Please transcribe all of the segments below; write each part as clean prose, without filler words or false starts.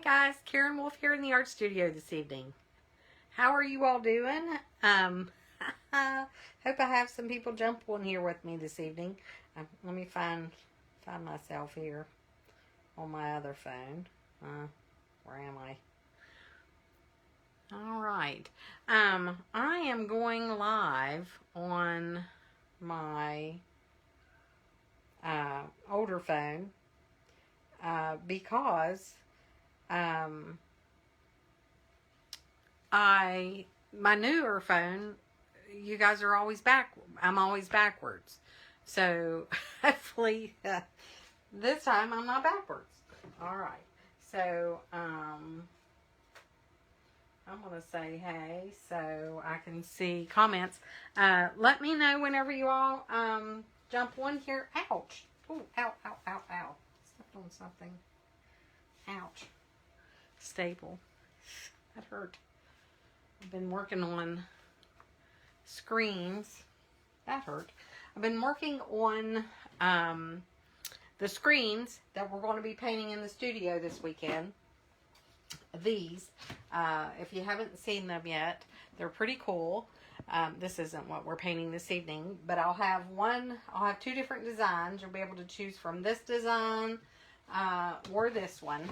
guys, Karen Wolf here in the art studio this evening. How are you all doing? Hope I have some people jump on here with me this evening. Let me find myself here on my other phone. Where am I? All right. I am going live on my older phone because my newer phone, you guys are always I'm always backwards. So hopefully this time I'm not backwards. All right. So I'm going to say hey so I can see comments. Let me know whenever you all jump on here. Ouch. Ooh, ow, ow, ow, ow. Stepped on something. Ouch. Staple. That hurt. I've been working on screens. That hurt. I've been working on the screens that we're going to be painting in the studio this weekend. These, if you haven't seen them yet, they're pretty cool. This isn't what we're painting this evening, but I'll have two different designs. You'll be able to choose from this design or this one.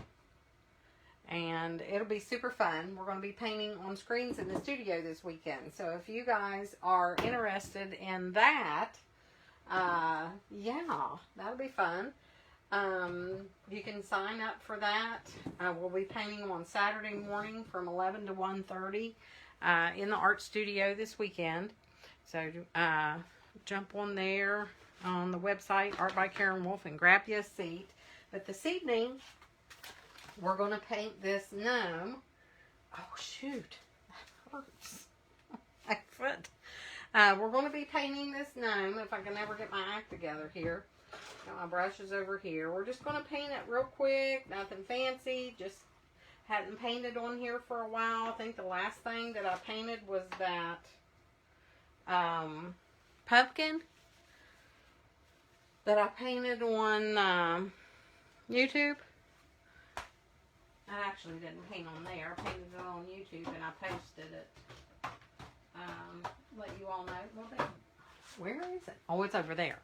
And it'll be super fun. We're going to be painting on screens in the studio this weekend. So if you guys are interested in that, yeah, that'll be fun. You can sign up for that. We'll be painting on Saturday morning from 11 to 1:30 in the art studio this weekend. So jump on there on the website, Art by Karen Wolf, and grab you a seat. But this evening, we're going to paint this gnome. Oh, shoot. That hurts. My foot. We're going to be painting this gnome, if I can ever get my act together here. Got my brushes over here. We're just going to paint it real quick. Nothing fancy. Just hadn't painted on here for a while. I think the last thing that I painted was that pumpkin that I painted on YouTube. I actually didn't paint on there. I painted it on YouTube and I posted it. Let you all know. Where is it? Oh, it's over there.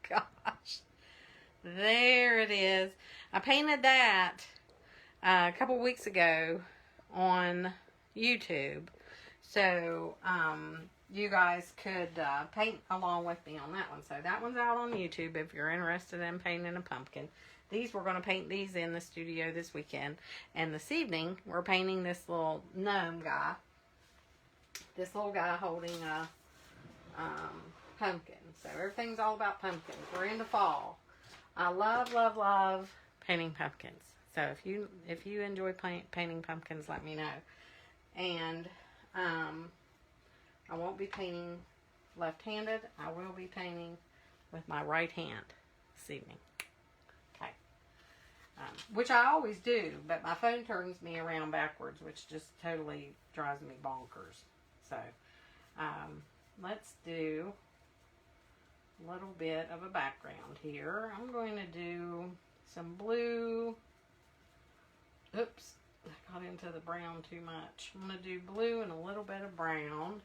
Gosh. There it is. I painted that a couple weeks ago on YouTube. So, you guys could paint along with me on that one. So, that one's out on YouTube if you're interested in painting a pumpkin. We're going to paint these in the studio this weekend. And this evening, we're painting this little gnome guy. This little guy holding a pumpkin. So everything's all about pumpkins. We're into fall. I love, love, love painting pumpkins. So if you enjoy painting pumpkins, let me know. And I won't be painting left-handed. I will be painting with my right hand this evening. Okay. Which I always do, but my phone turns me around backwards, which just totally drives me bonkers. So, let's do a little bit of a background here. I'm going to do some blue. Oops, I got into the brown too much. I'm going to do blue and a little bit of brown.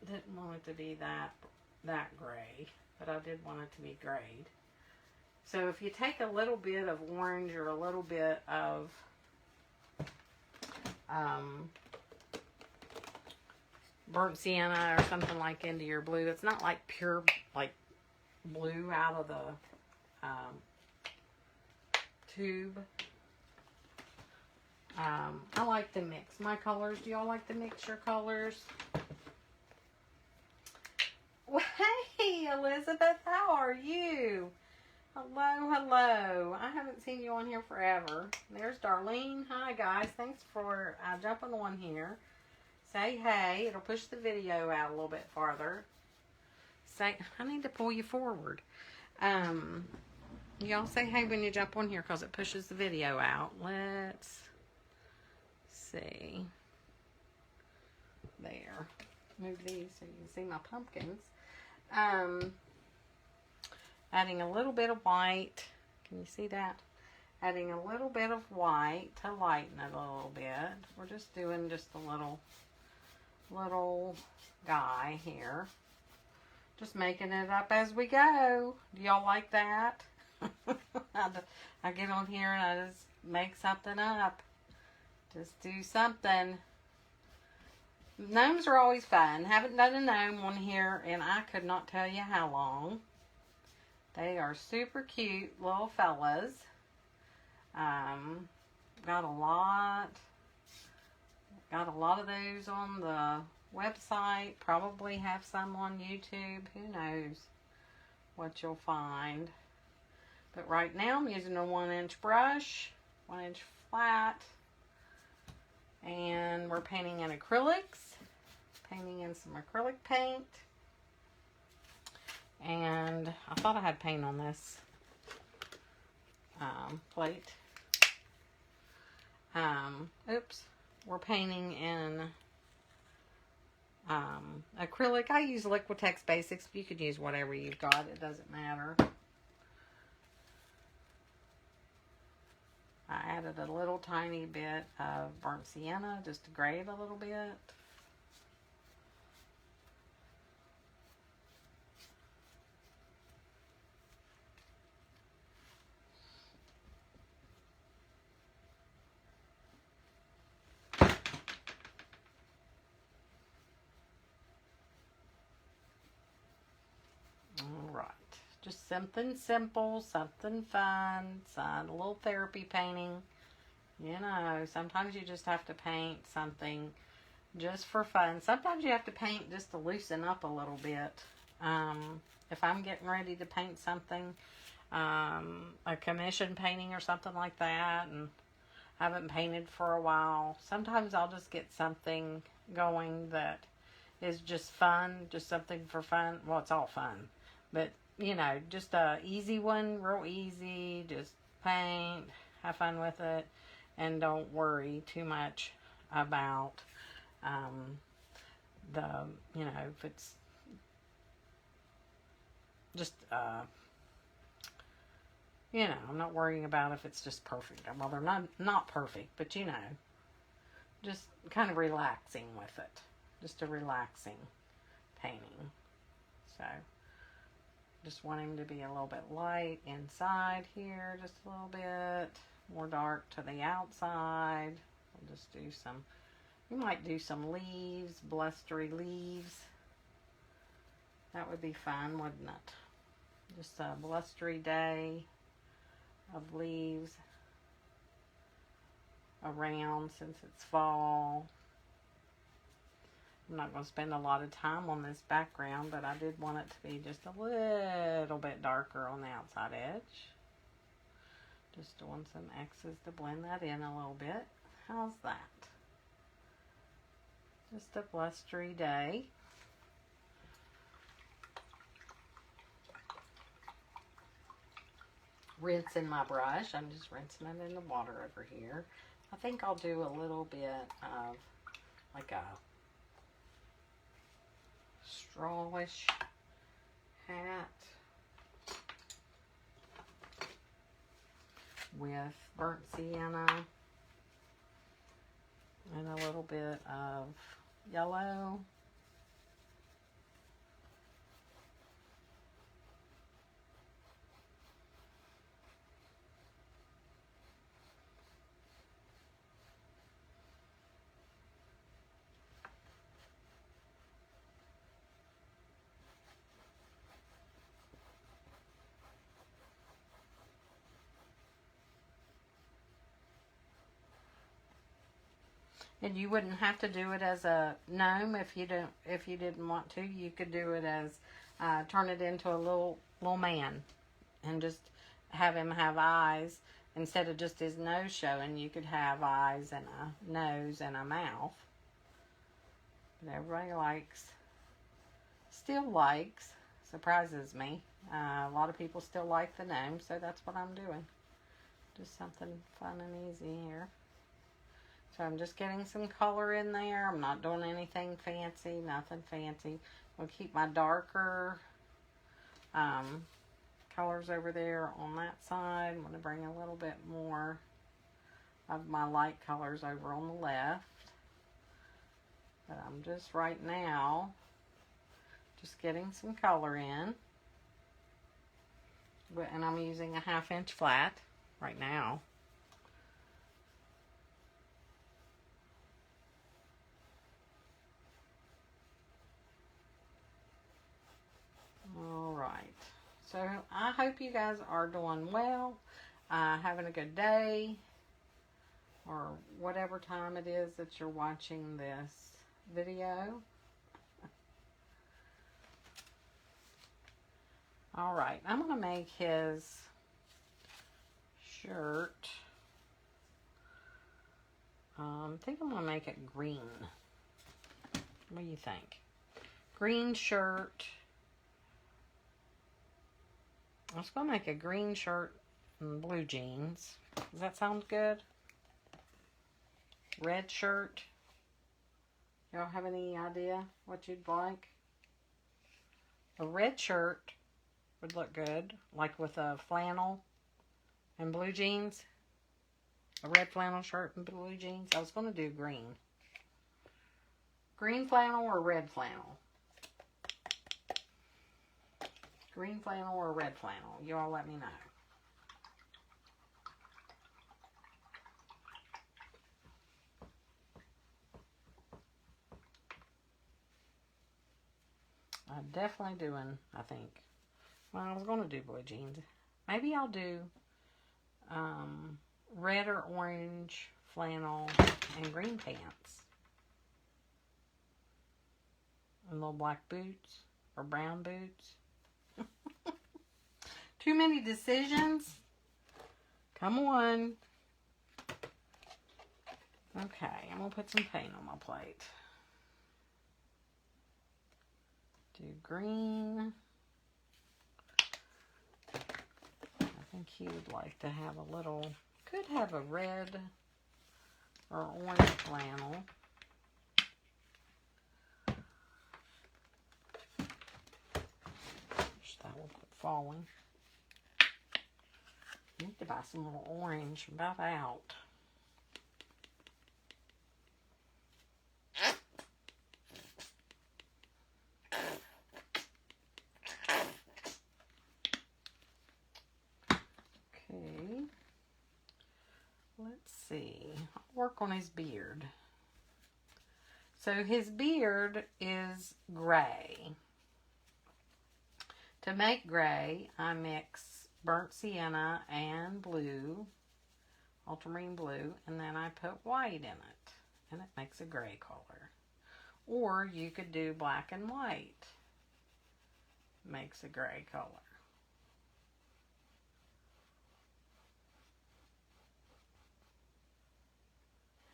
Didn't want it to be that gray, but I did want it to be grayed. So if you take a little bit of orange or a little bit of burnt sienna or something like into your blue. It's not like pure like blue out of the tube. I like to mix my colors. Do y'all like to mix your colors? Well, hey, Elizabeth, how are you? Hello, hello. I haven't seen you on here forever. There's Darlene. Hi, guys. Thanks for jumping on here. Say hey. It'll push the video out a little bit farther. I need to pull you forward. Y'all say hey when you jump on here because it pushes the video out. Let's see. There. Move these so you can see my pumpkins. Adding a little bit of white. Can you see that? adding a little bit of white to lighten it a little bit. We're just doing just a little guy here. Just making it up as we go. Do y'all like that? I get on here and I just make something up. Just do something. Gnomes are always fun. Haven't done a gnome one here and I could not tell you how long. They are super cute little fellas. Got a lot of those on the website. Probably have some on YouTube. Who knows what you'll find. But right now I'm using a 1-inch brush, 1-inch flat. And we're painting in acrylics. Painting in some acrylic paint. And I thought I had paint on this plate. Oops. We're painting in acrylic. I use Liquitex Basics. You could use whatever you've got. It doesn't matter. I added a little tiny bit of burnt sienna just to gray it a little bit. Alright, just something simple, something fun, a little therapy painting. You know, sometimes you just have to paint something just for fun. Sometimes you have to paint just to loosen up a little bit. If I'm getting ready to paint something, a commission painting or something like that, and I haven't painted for a while, sometimes I'll just get something going that is just fun, just something for fun. Well, it's all fun. But, you know, just a easy one, real easy. Just paint, have fun with it, and don't worry too much about you know, if it's just, you know, I'm not worrying about if it's just perfect. Well, they're not perfect, but, you know, just kind of relaxing with it. Just a relaxing painting. So, just want him to be a little bit light inside here, just a little bit more dark to the outside. We'll just do some, we might do some leaves, blustery leaves. That would be fun, wouldn't it? Just a blustery day of leaves around since it's fall. I'm not going to spend a lot of time on this background, but I did want it to be just a little bit darker on the outside edge. Just doing some X's to blend that in a little bit. How's that? Just a blustery day. Rinsing my brush. I'm just rinsing it in the water over here. I think I'll do a little bit of like a strawish hat with burnt sienna and a little bit of yellow. And you wouldn't have to do it as a gnome if you didn't want to. You could do it as turn it into a little man, and just have him have eyes instead of just his nose showing. You could have eyes and a nose and a mouth. But everybody still likes. Surprises me. A lot of people still like the gnome, so that's what I'm doing. Just something fun and easy here. So I'm just getting some color in there. I'm not doing anything fancy, nothing fancy. I'll keep my darker colors over there on that side. I'm going to bring a little bit more of my light colors over on the left. But I'm just right now just getting some color in. And I'm using a 1/2 inch flat right now. Alright, so I hope you guys are doing well, having a good day, or whatever time it is that you're watching this video. Alright, I'm going to make his shirt, I think I'm going to make it green. What do you think? Green shirt. I was going to make a green shirt and blue jeans. Does that sound good? Red shirt. Y'all have any idea what you'd like? A red shirt would look good, like with a flannel and blue jeans. A red flannel shirt and blue jeans. I was going to do green. Green flannel or red flannel? Green flannel or red flannel? You all let me know. I'm definitely doing, I think. Well, I was going to do blue jeans. Maybe I'll do red or orange flannel and green pants. And little black boots or brown boots. Too many decisions? Come on. Okay, I'm going to put some paint on my plate. Do green. I think he would like to have a little, could have a red or orange flannel. Wish that will quit falling. Need to buy some little orange. I'm about out. Okay. Let's see. I'll work on his beard. So his beard is gray. To make gray, I mix burnt sienna and blue, ultramarine blue, and then I put white in it, and it makes a gray color. Or you could do black and white, makes a gray color.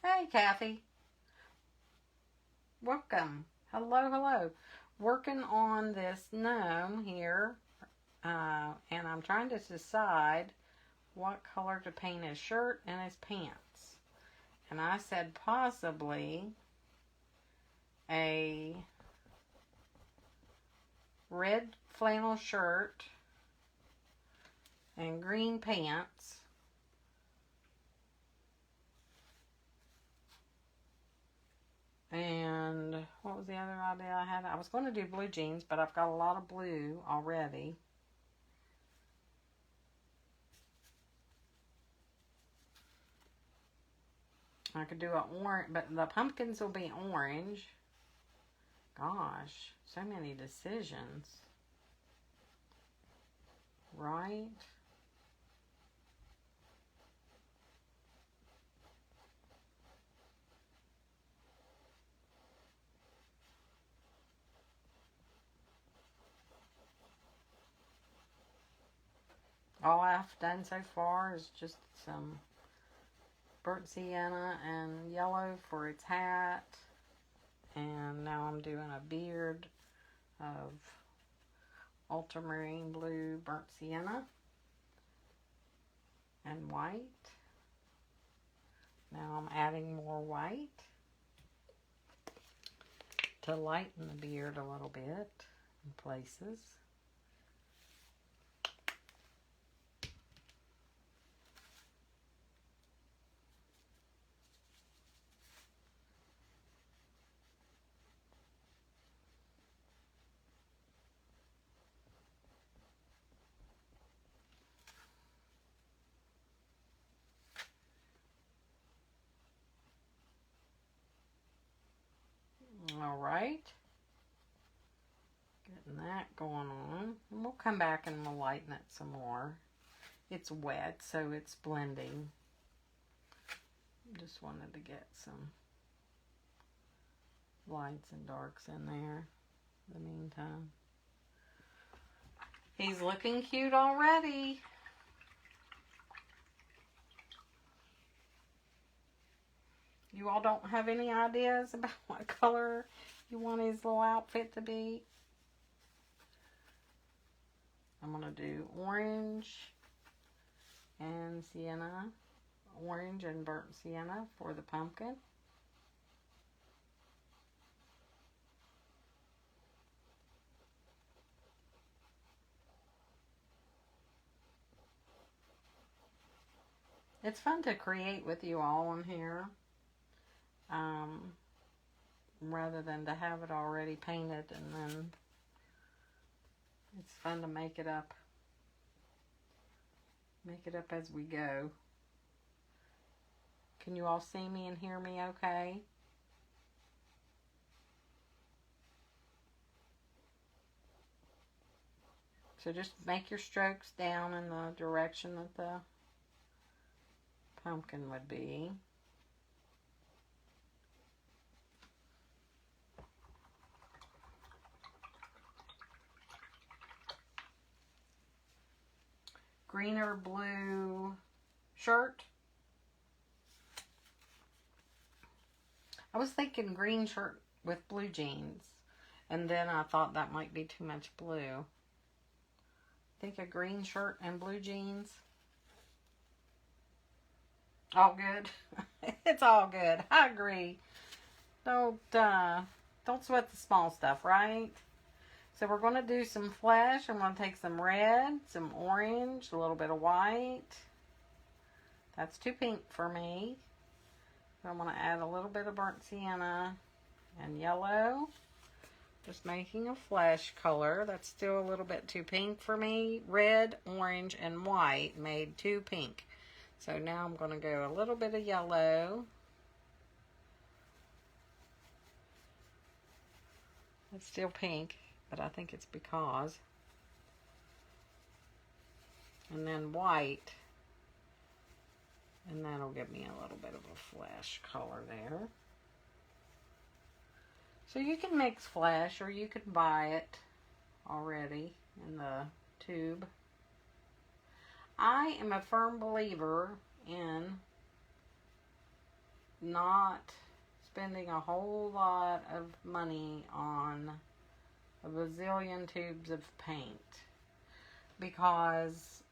Hey, Kathy. Welcome. Hello, hello. Working on this gnome here. And I'm trying to decide what color to paint his shirt and his pants. And I said possibly a red flannel shirt and green pants. And what was the other idea I had? I was going to do blue jeans, but I've got a lot of blue already. I could do an orange, but the pumpkins will be orange. Gosh, so many decisions. Right? All I've done so far is just some burnt sienna and yellow for its hat. And now I'm doing a beard of ultramarine blue burnt sienna and white. Now I'm adding more white to lighten the beard a little bit in places. right. Getting that going on. And we'll come back and we'll lighten it some more. It's wet, so it's blending. Just wanted to get some lights and darks in there in the meantime. He's looking cute already. You all don't have any ideas about what color you want his little outfit to be? I'm going to do orange and sienna. Orange and burnt sienna for the pumpkin. It's fun to create with you all on here. Rather than to have it already painted, and then it's fun to make it up as we go. Can you all see me and hear me okay? So just make your strokes down in the direction that the pumpkin would be. Green or blue shirt. I was thinking green shirt with blue jeans, and then I thought that might be too much blue. Think a green shirt and blue jeans. All good. It's all good. I agree. Don't sweat the small stuff, right? So we're going to do some flesh. I'm going to take some red, some orange, a little bit of white. That's too pink for me. So I'm going to add a little bit of burnt sienna and yellow. Just making a flesh color. That's still a little bit too pink for me. Red, orange, and white made too pink. So now I'm going to go a little bit of yellow. It's still pink, but I think it's because. And then white. And that'll give me a little bit of a flesh color there. So you can mix flesh, or you can buy it already in the tube. I am a firm believer in not spending a whole lot of money on a bazillion tubes of paint, because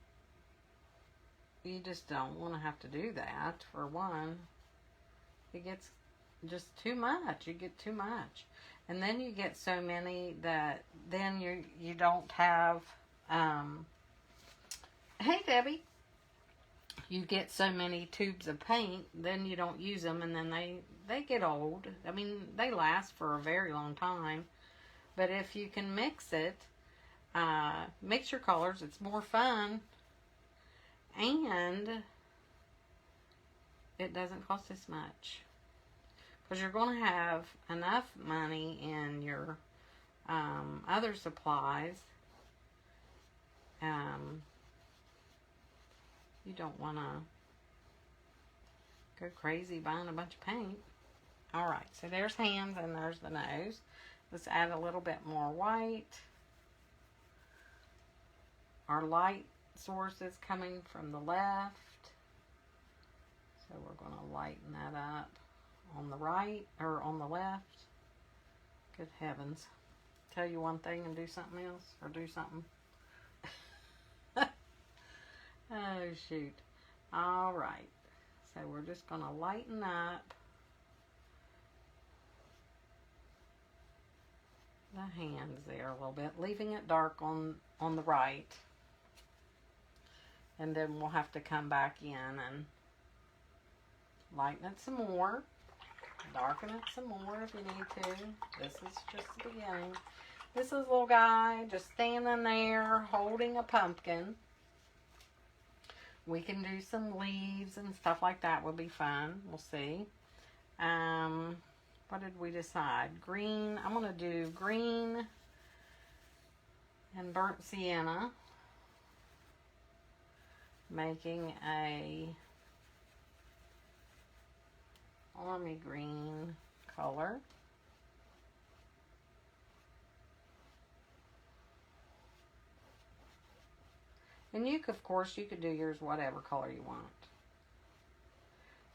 you just don't want to have to do that. For one, it gets just too much. You get too much, and then you get so many that then you don't have. Hey Debbie, you get so many tubes of paint, then you don't use them, and then they get old. I mean, they last for a very long time. But if you can mix it, mix your colors, it's more fun. And it doesn't cost as much. Because you're going to have enough money in your other supplies. You don't want to go crazy buying a bunch of paint. Alright, so there's hands and there's the nose. Let's add a little bit more white. Our light source is coming from the left. So we're going to lighten that up on the right, or on the left. Good heavens. Tell you one thing and do something else, or do something. Oh, shoot. Alright. So we're just going to lighten up the hands there a little bit, leaving it dark on the right. And then we'll have to come back in and lighten it some more. Darken it some more if you need to. This is just the beginning. This is a little guy just standing there holding a pumpkin. We can do some leaves and stuff like that. Will be fun. We'll see. what did we decide? Green. I'm going to do green and burnt sienna, making a army green color. And you could, of course, you could do yours whatever color you want.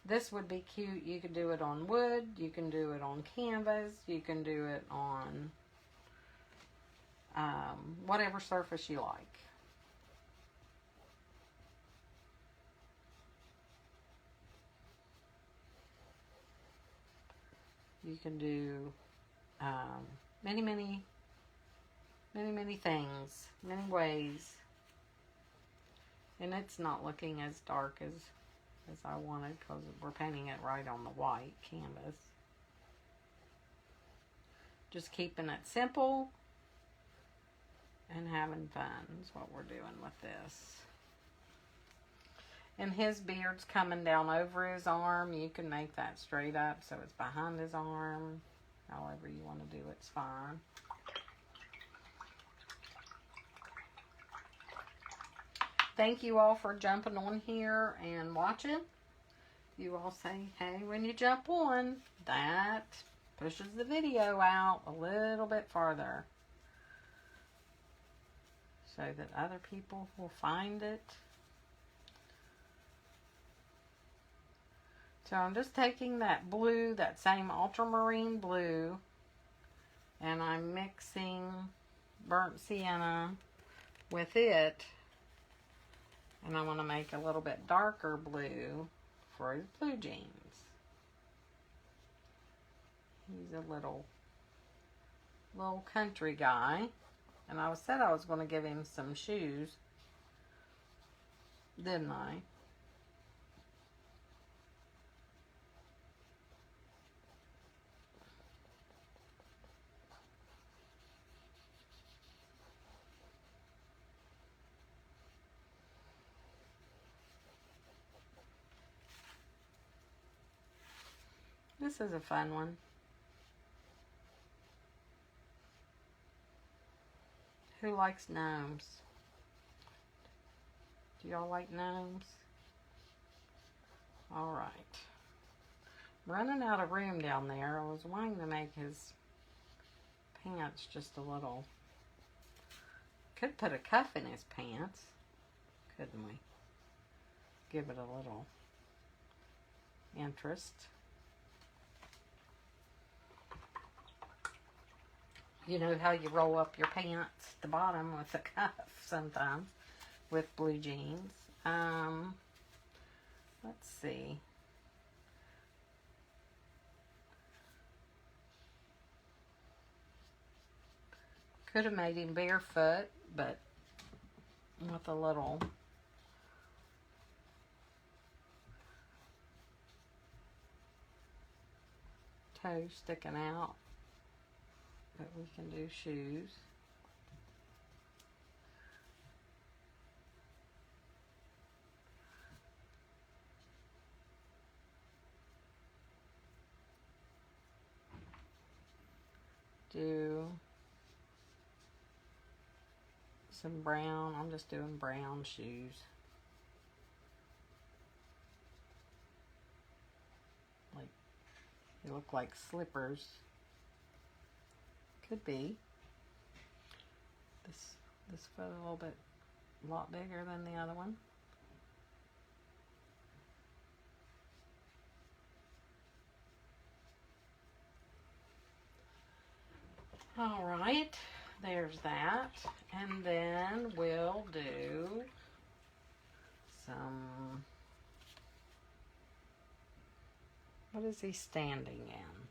This would be cute. You could do it on wood. You can do it on canvas. You can do it on whatever surface you like. You can do many things, many ways. And it's not looking as dark as I wanted because we're painting it right on the white canvas. Just keeping it simple and having fun is what we're doing with this. And his beard's coming down over his arm. You can make that straight up so it's behind his arm. However you want to do it's fine. Thank you all for jumping on here and watching. You all say, hey, when you jump on, that pushes the video out a little bit farther so that other people will find it. So I'm just taking that blue, that same ultramarine blue, and I'm mixing burnt sienna with it. And I want to make a little bit darker blue for his blue jeans. He's a little country guy. And I said I was going to give him some shoes, didn't I? This is a fun one. Who likes gnomes? Do y'all like gnomes? Alright. Running out of room down there. I was wanting to make his pants just a little. Could put a cuff in his pants. Couldn't we? Give it a little interest. You know how you roll up your pants at the bottom with a cuff sometimes with blue jeans. Let's see. Could have made him barefoot, but with a little toe sticking out. But we can do shoes. Do some brown. I'm just doing brown shoes. Like, they look like slippers. Could be. This foot a lot bigger than the other one. All right, there's that, and then we'll do some. What is he standing in?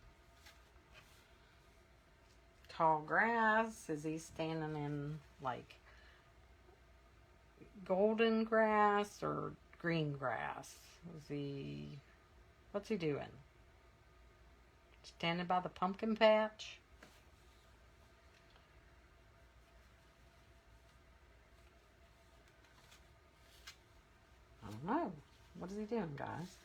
Tall grass? Is he standing in like golden grass or green grass? What's he doing? Standing by the pumpkin patch? I don't know. What is he doing, guys?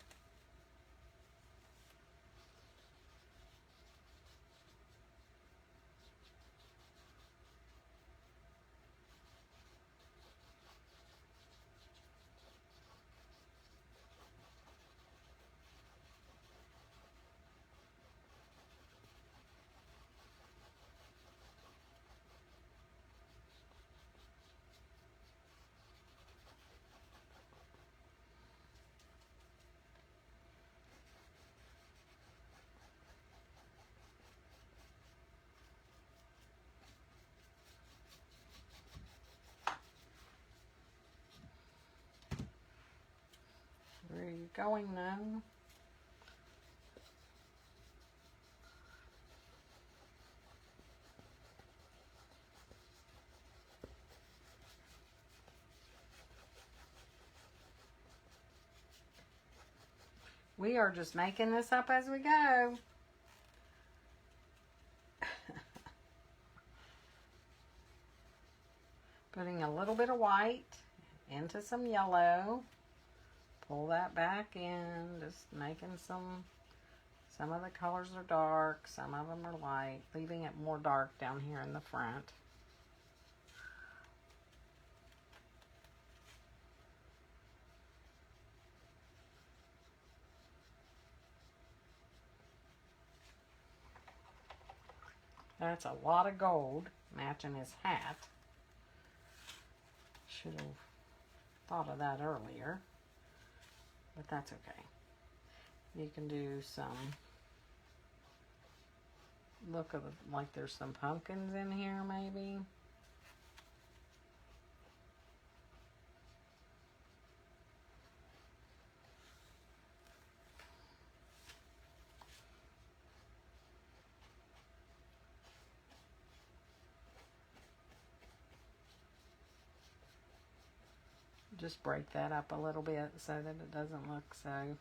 going, Gnome? We are just making this up as we go. Putting a little bit of white into some yellow. Pull that back in. Just making some of the colors are dark, some of them are light. Leaving it more dark down here in the front. That's a lot of gold matching his hat. Should have thought of that earlier, but that's okay. You can do some, look at like there's some pumpkins in here maybe. Just break that up a little bit so that it doesn't look so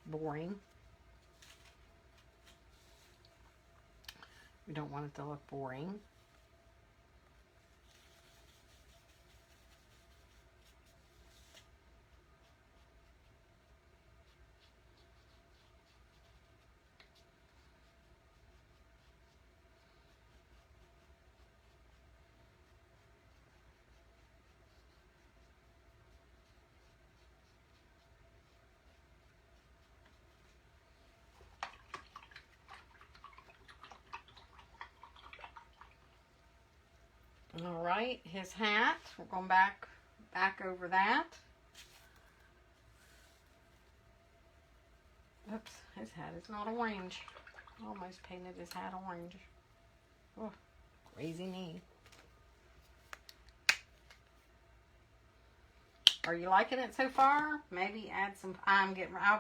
boring. We don't want it to look boring. All right, his hat, we're going back over that. Oops, his hat is not orange. Almost painted his hat orange. Oh, crazy me. Are you liking it so far? Maybe add some, I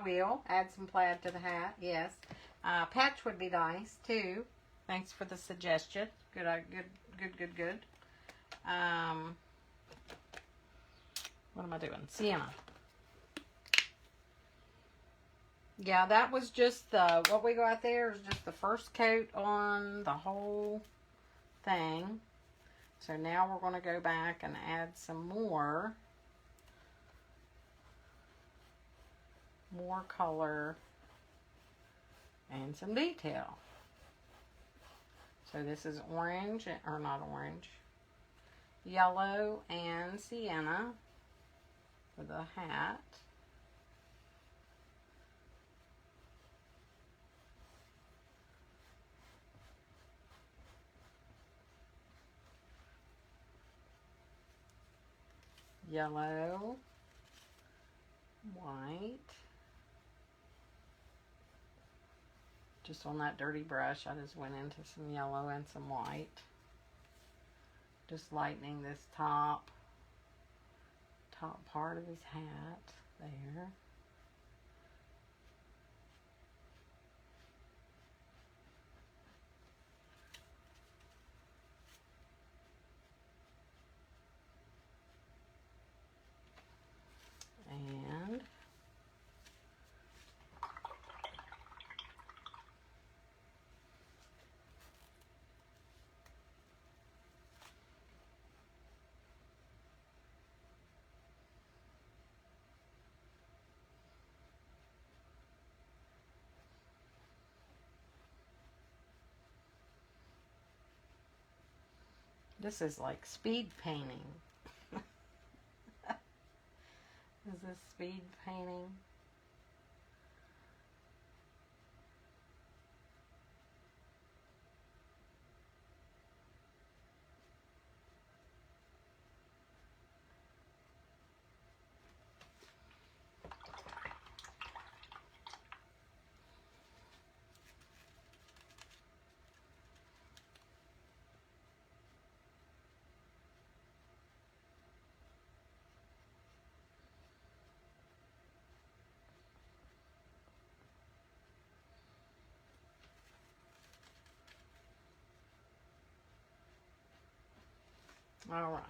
will add some plaid to the hat, yes. Patch would be nice too. Thanks for the suggestion. Good. What am I doing? Sienna. Yeah, that was just what we got there is just the first coat on the whole thing. So now we're going to go back and add some more color and some detail. So this is orange, or not orange, yellow and sienna for the hat. Yellow, white. Just on that dirty brush, I just went into some yellow and some white. Just lightening this top part of his hat there. And this is like speed painting. Is this speed painting? All right.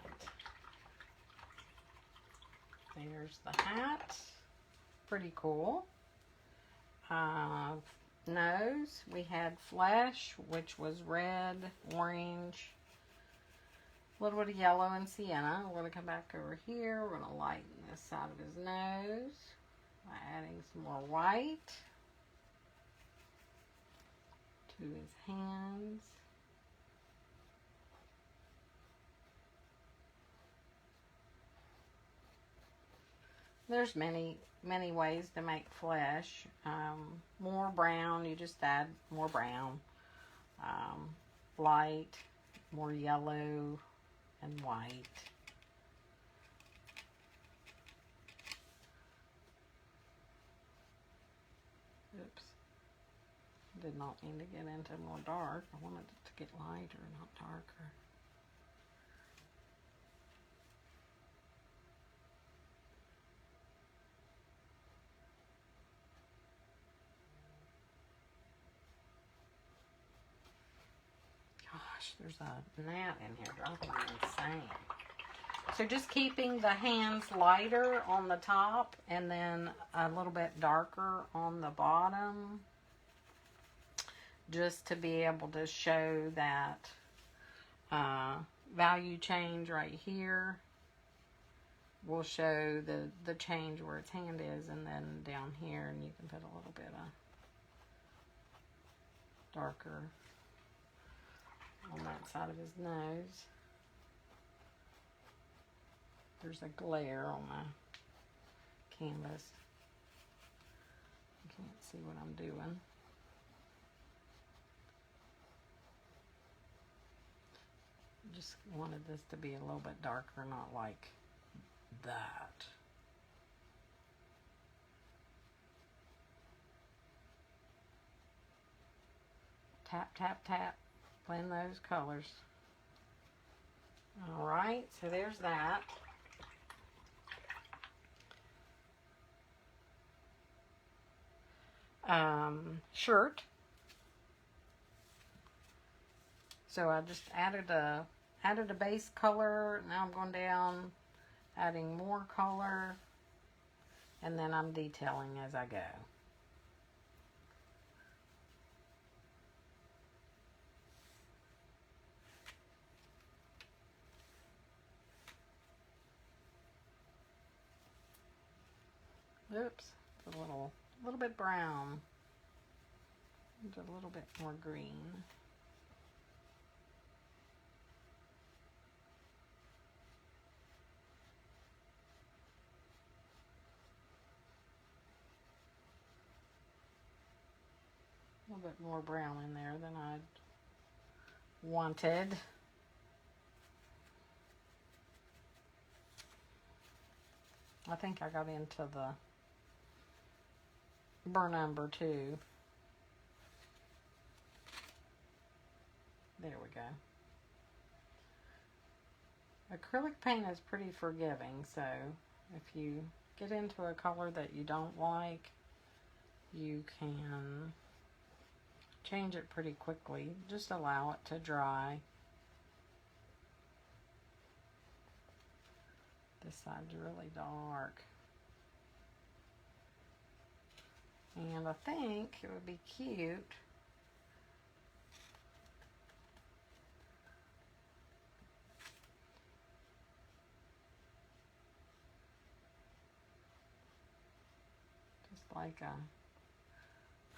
There's the hat. Pretty cool. Nose, we had flesh, which was red, orange, a little bit of yellow and sienna. We're going to come back over here. We're going to lighten this side of his nose by adding some more white to his hands. There's many ways to make flesh. More brown, you just add more brown. Light, more yellow and white. Oops. Did not mean to get into more dark. I wanted it to get lighter, not darker. Gosh, there's a gnat in here driving me insane. So just keeping the hands lighter on the top and then a little bit darker on the bottom, just to be able to show that value change right here. We'll show the change where its hand is, and then down here, and you can put a little bit of darker on that side of his nose. There's a glare on my canvas. You can't see what I'm doing. Just wanted this to be a little bit darker, not like that. Tap, tap, tap. Blend those colors. Alright, so there's that. Shirt. So I just added a base color. Now I'm going down, adding more color, and then I'm detailing as I go. Oops, it's a little bit brown. It's a little bit more green. A little bit more brown in there than I wanted. I think I got into the burnt umber too. There we go. Acrylic paint is pretty forgiving, so if you get into a color that you don't like, you can change it pretty quickly. Just allow it to dry. This side's really dark. And I think it would be cute just like a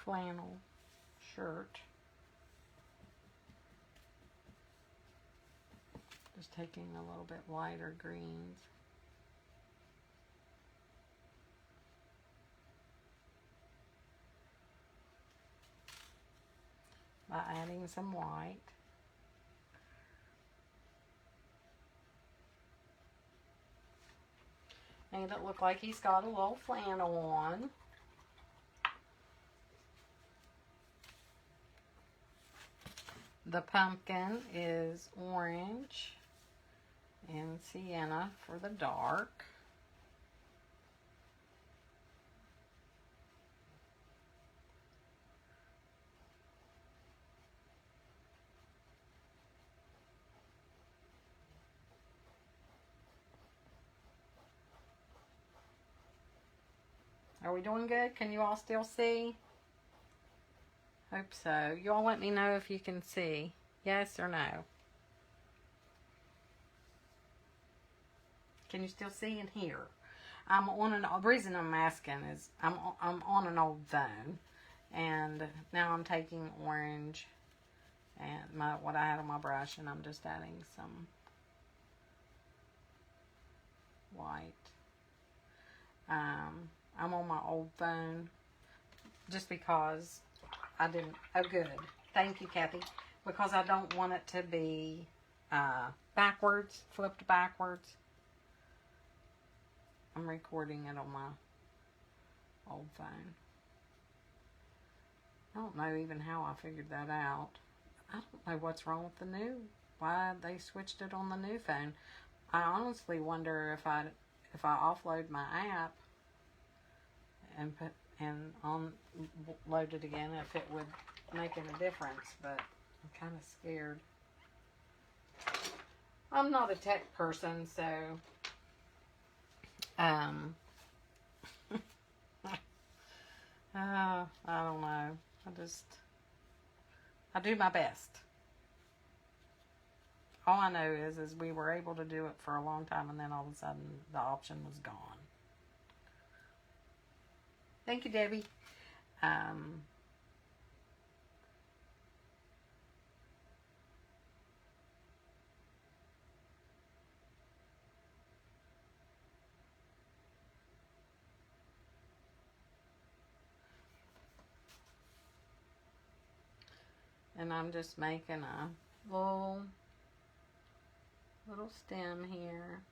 flannel shirt. Just taking a little bit lighter greens. By adding some white. Made it look like he's got a little flannel on. The pumpkin is orange and sienna for the dark. Are we doing good? Can you all still see? Hope so. You all let me know if you can see. Yes or no? Can you still see and hear? The reason I'm asking is I'm on an old phone, and now I'm taking orange and what I had on my brush, and I'm just adding some white. I'm on my old phone just because I didn't. Oh, good. Thank you, Kathy. Because I don't want it to be backwards, flipped backwards. I'm recording it on my old phone. I don't know even how I figured that out. I don't know what's wrong with the new. Why they switched it on the new phone. I honestly wonder if I offload my app and load it again, if it would make a difference. But I'm kind of scared. I'm not a tech person, so I don't know. I do my best. All I know is we were able to do it for a long time, and then all of a sudden the option was gone. Thank you, Debbie. And I'm just making a little stem here.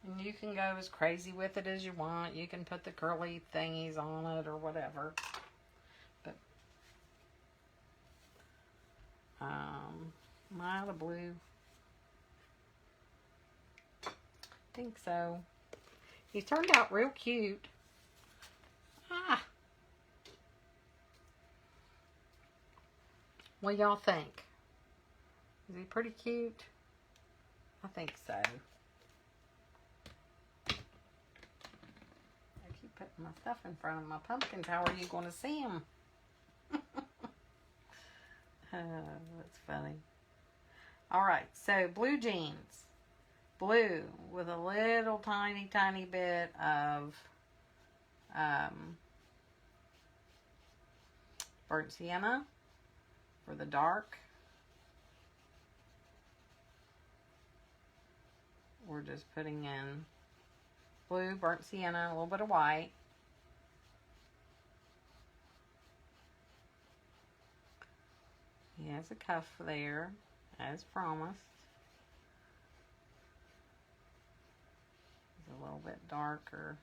And you can go as crazy with it as you want. You can put the curly thingies on it or whatever. But am I out of blue? I think so. He turned out real cute. What y'all think? Is he pretty cute? I think so. I keep putting my stuff in front of my pumpkins. How are you going to see them? That's funny. Alright, so blue jeans. Blue with a little tiny bit of burnt sienna for the dark. We're just putting in blue, burnt sienna, a little bit of white. He has a cuff there, as promised. It's a little bit darker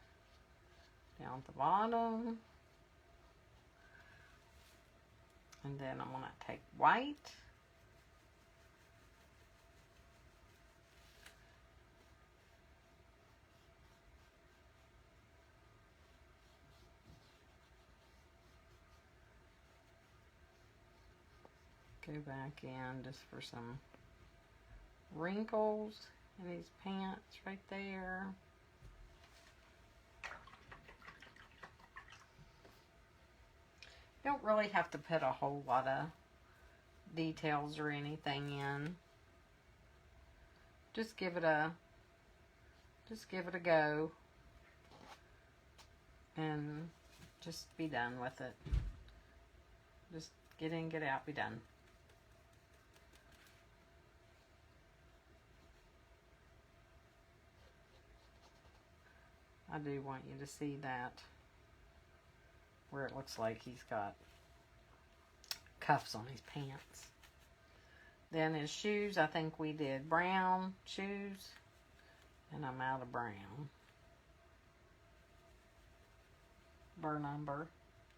down at the bottom. And then I'm going to take white. Go back in just for some wrinkles in these pants right there. You don't really have to put a whole lot of details or anything in. Just give it a go and just be done with it. Just get in, get out, be done. I do want you to see that where it looks like he's got cuffs on his pants. Then his shoes, I think we did brown shoes, and I'm out of brown. Burr number,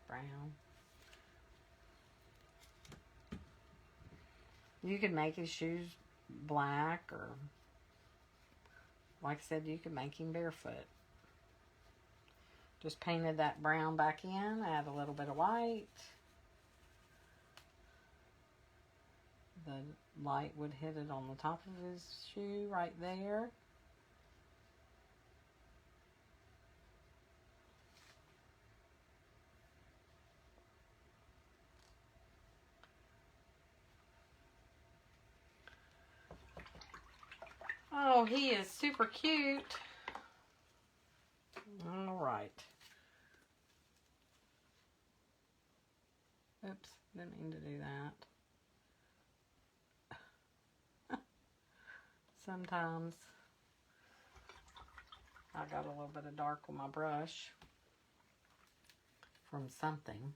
brown. You could make his shoes black, or like I said, you could make him barefoot. Just painted that brown back in, add a little bit of white. The light would hit it on the top of his shoe right there. Oh, he is super cute. All right. Oops, didn't mean to do that. Sometimes I got a little bit of dark on my brush from something.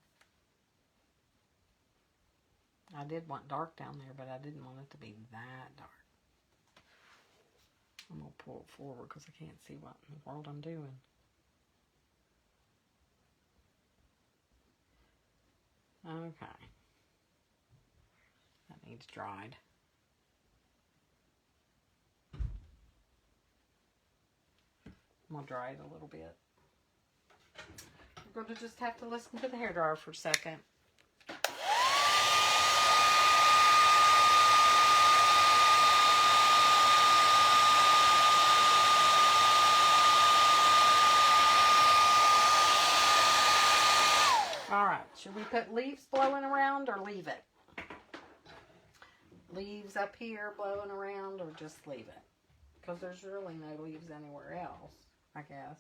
I did want dark down there, but I didn't want it to be that dark. I'm going to pull it forward because I can't see what in the world I'm doing. Okay. That needs dried. I'm going to dry it a little bit. We're going to just have to listen to the hairdryer for a second. All right, should we put leaves blowing around or leave it? Leaves up here blowing around or just leave it? Because there's really no leaves anywhere else, I guess.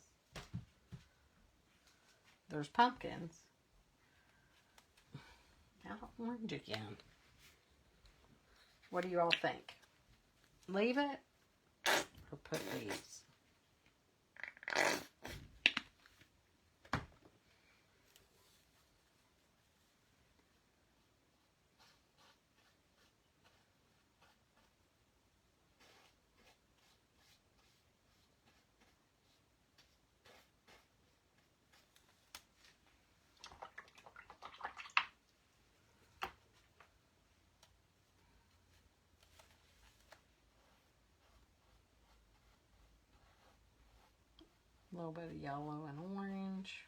There's pumpkins. Now orange again. What do you all think? Leave it or put leaves? A little bit of yellow and orange.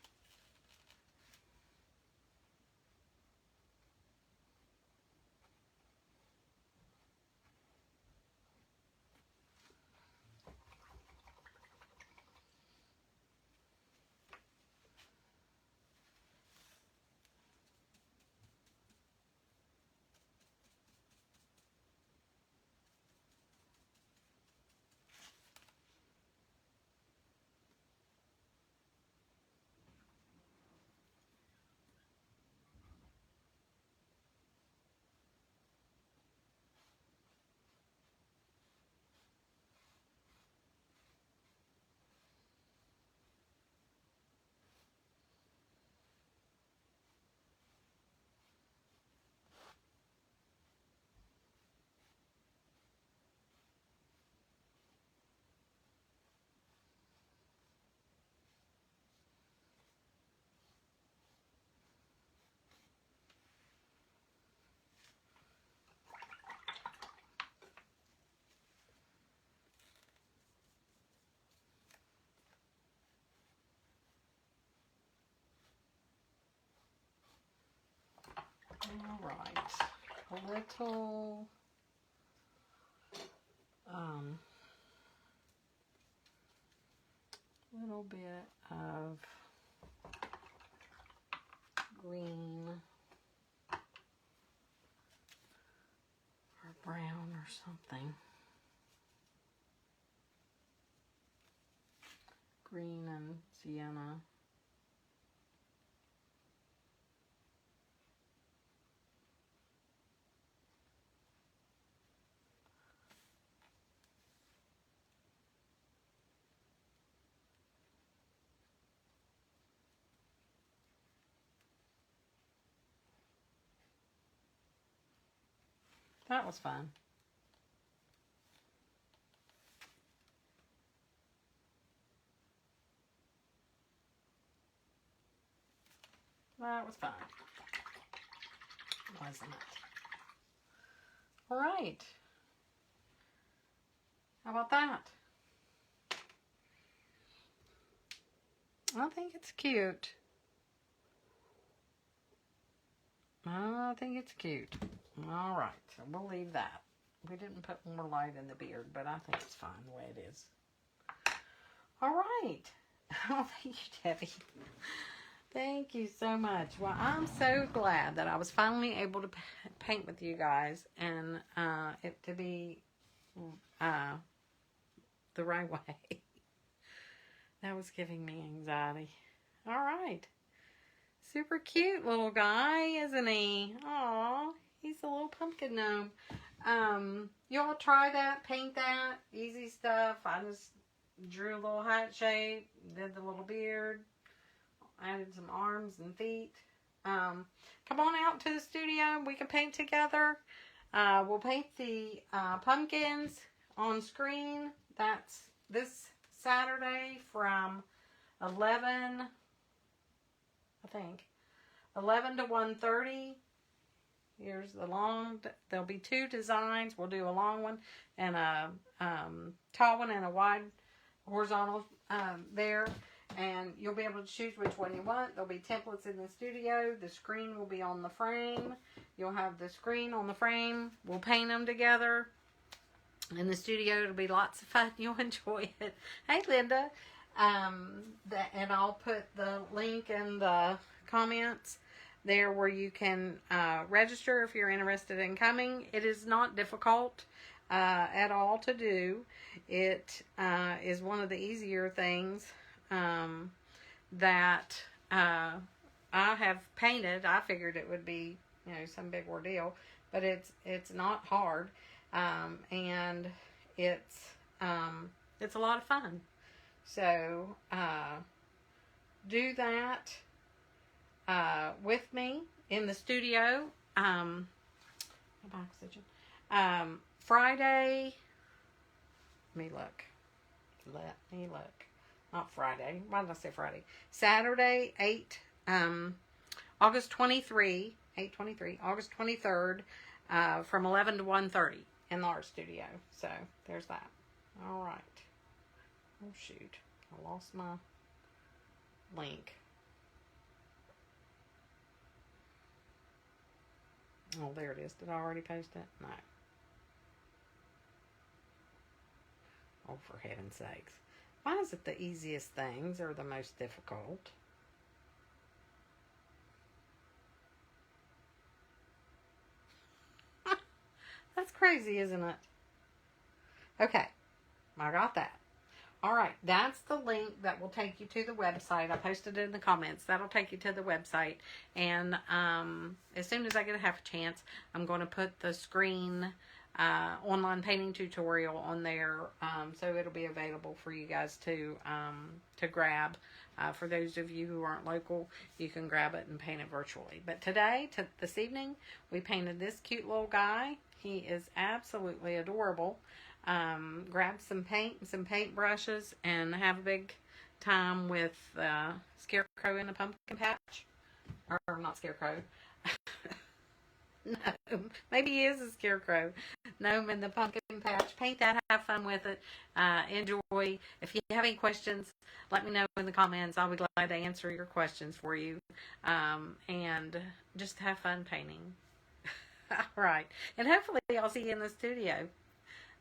All right, a little bit of green or brown or something. Green and sienna. That was fun. That was fun. Wasn't it? All right. How about that? I think it's cute. I think it's cute. All right, so we'll leave that. We didn't put more light in the beard, but I think it's fine the way it is. All right. Oh, thank you, Debbie. Thank you so much. Well, I'm so glad that I was finally able to paint with you guys and it to be the right way. That was giving me anxiety. All right. Super cute little guy, isn't he? Aw, he's a little pumpkin gnome. You all try that, paint that, easy stuff. I just drew a little hat shape, did the little beard, added some arms and feet. Come on out to the studio. We can paint together. We'll paint the pumpkins on screen. That's this Saturday from 11, I think, 11 to 1:30. Here's the long, there'll be 2 designs. We'll do a long one and a tall one and a wide horizontal there. And you'll be able to choose which one you want. There'll be templates in the studio. The screen will be on the frame. You'll have the screen on the frame. We'll paint them together. In the studio, it'll be lots of fun. You'll enjoy it. Hey, Linda. And I'll put the link in the comments there where you can register if you're interested in coming. It is not difficult at all to do. It is one of the easier things that I have painted. I figured it would be, some big ordeal, but it's not hard, and it's a lot of fun. So do that with me in the studio. Friday. Let me look. Not Friday. Why did I say Friday? Saturday, August 23, August 23rd, from 11 to 1:30 in the art studio. So there's that. All right. Oh, shoot. I lost my link. Oh, there it is. Did I already post it? No. Oh, for heaven's sakes. Why is it the easiest things are the most difficult? That's crazy, isn't it? Okay. I got that. All right. That's the link that will take you to the website. I posted it in the comments. That'll take you to the website. And as soon as I get a half a chance, I'm going to put the screen online painting tutorial on there, so it'll be available for you guys to grab. For those of you who aren't local, you can grab it and paint it virtually. But this evening, we painted this cute little guy. He is absolutely adorable. Grab some paint and some paint brushes and have a big time with Scarecrow in a pumpkin patch. Or not Scarecrow. Gnome. Maybe he is a Scarecrow. Gnome in the pumpkin patch. Paint that. Have fun with it. Enjoy. If you have any questions, let me know in the comments. I'll be glad to answer your questions for you. And just have fun painting. All right. And hopefully I'll see you in the studio.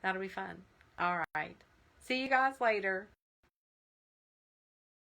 That'll be fun. All right. See you guys later.